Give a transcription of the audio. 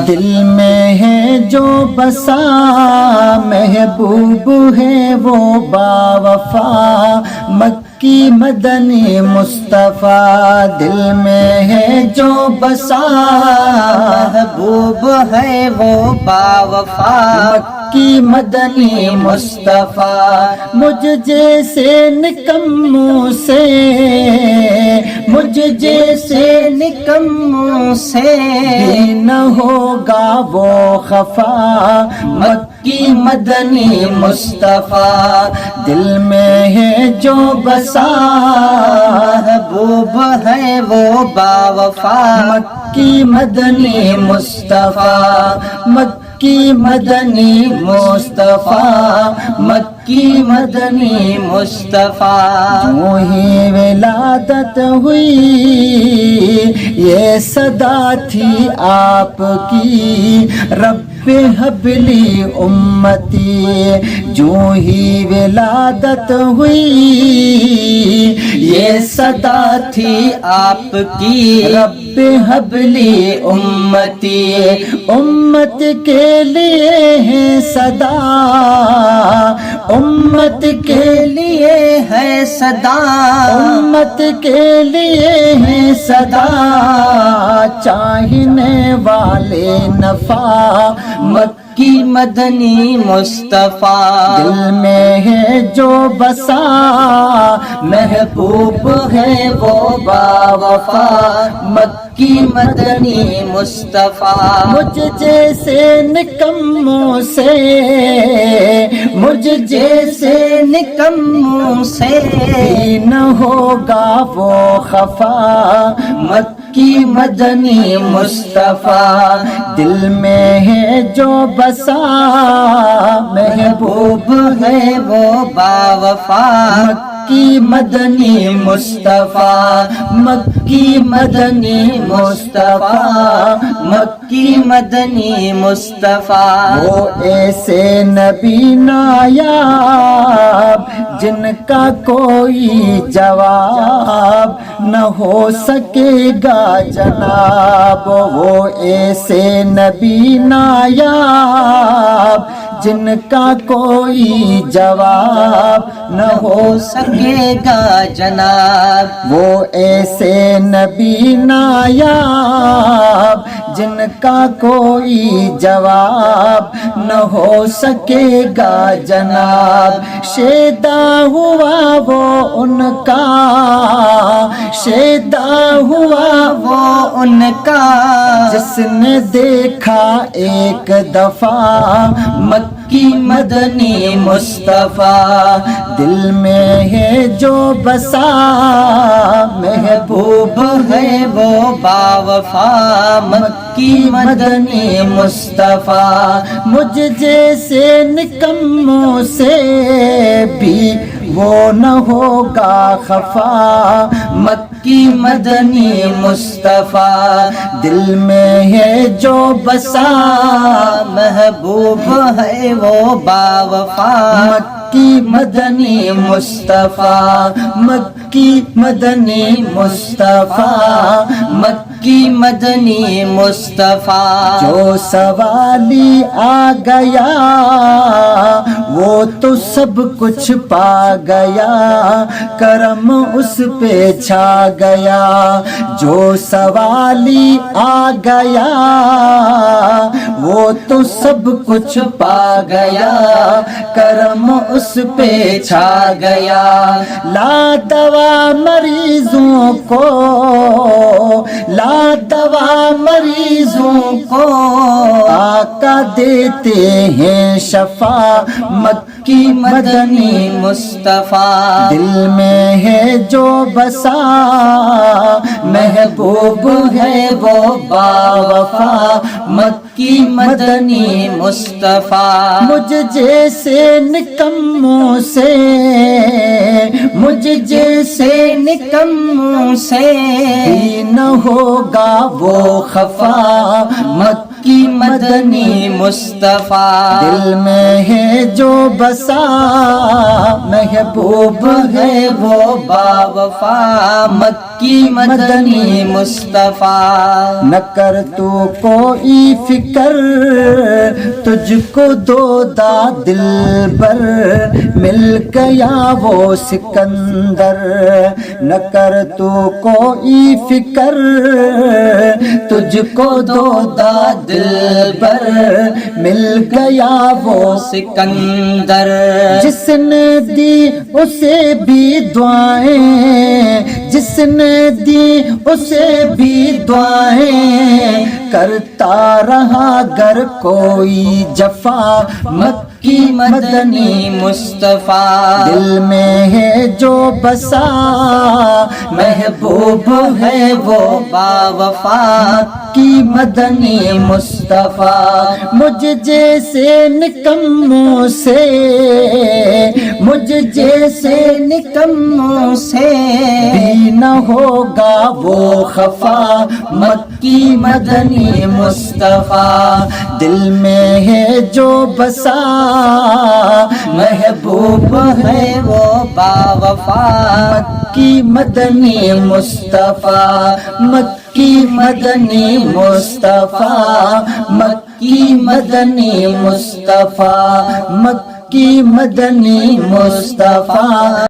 دل میں ہے جو بسا محبوب ہے وہ باوفا مکی مدنی مصطفیٰ دل میں ہے جو بسا محبوب ہے وہ باوفا مکی مدنی مصطفیٰ مجھ جیسے نکموں سے بھی نہ ہوگا وہ خفا مکی مدنی مصطفیٰ دل میں ہے جو بسا محبوب ہے وہ باوفا مکی مدنی مصطفیٰ مکی مدنی مصطفیٰ مکی مدنی مصطفیٰ یوں ہی ولادت ہوئی یہ صدا تھی آپ کی رب حبلی امتی جو ہی ولادت ہوئی یہ صدا تھی آپ کی رب حبلی امتی امت کے لیے ہے صدا امت کے لیے ہے صدا امت کے لیے ہے صدا چاہنے والے نفع مکی مدنی مصطفیٰ دل میں ہے جو بسا محبوب ہے وہ باوفا مکی مدنی مصطفیٰ مجھ جیسے نکموں سے بھی نہ ہوگا وہ خفا مکی مدنی مصطفیٰ دل میں ہے جو بسا محبوب ہے وہ باوفا مکی مدنی مصطفیٰ مکی مدنی مصطفیٰ مکی مدنی مصطفیٰ وہ ایسے نبی نایاب جن کا کوئی جواب نہ ہو سکے گا جناب وہ ایسے نبی نایاب جن کا کوئی جواب نہ ہو سکے گا جناب وہ ایسے نبی نایاب جن کا کوئی جواب نہ ہو سکے گا جناب شیدا ہوا وہ ان کا شیدا ہوا وہ ان کا جس نے دیکھا ایک دفعہ مکی مدنی مصطفیٰ دل میں ہے جو بسا محبوب ہے وہ باوفا مکی مدنی مصطفیٰ مجھ جیسے نکموں سے بھی وہ نہ ہوگا خفا مکی مدنی مصطفیٰ دل میں ہے جو بسا محبوب ہے وہ باوفا مکی مدنی مصطفیٰ مکی مدنی مصطفیٰ مکی مدنی مصطفیٰ جو سوالی آ گیا وہ تو سب کچھ پا گیا کرم اس پہ چھا گیا جو سوالی آ گیا وہ تو سب کچھ پا گیا کرم اس پہ چھا گیا لا دوا مریضوں کو لا دوا مریضوں کو آقا دیتے ہیں شفا مکی مدنی مصطفیٰ دل میں ہے جو بسا محبوب ہے وہ باوفا مکی مدنی مصطفیٰ مجھ جیسے نکموں سے بھی نہ ہوگا وہ خفا مکی مدنی مصطفیٰ دل میں ہے جو بسا محبوب ہے وہ باوفا مکی مدنی مصطفیٰ نہ کر تو کوئی فکر تجھ کو دو دا دل بر مل گیا وہ سکندر نہ کر تو کوئی فکر تجھ کو دو دا دل بر مل گیا وہ سکندر جس نے دی اسے بھی دعائیں جس نے دی اسے بھی دعائیں کرتا رہا گر کوئی جفا مکی مدنی مصطفیٰ دل میں ہے جو بسا محبوب ہے وہ باوفا کی مدنی مصطفیٰ مجھ جیسے نکموں سے مجھ جیسے نکموں سے بھی نہ ہوگا وہ خفا مکی مدنی مصطفیٰ دل میں ہے جو بسا محبوب ہے وہ باوفا مکی مدنی مصطفیٰ مکی مدنی مصطفیٰ مکی مدنی مصطفیٰ مکی مدنی مصطفیٰ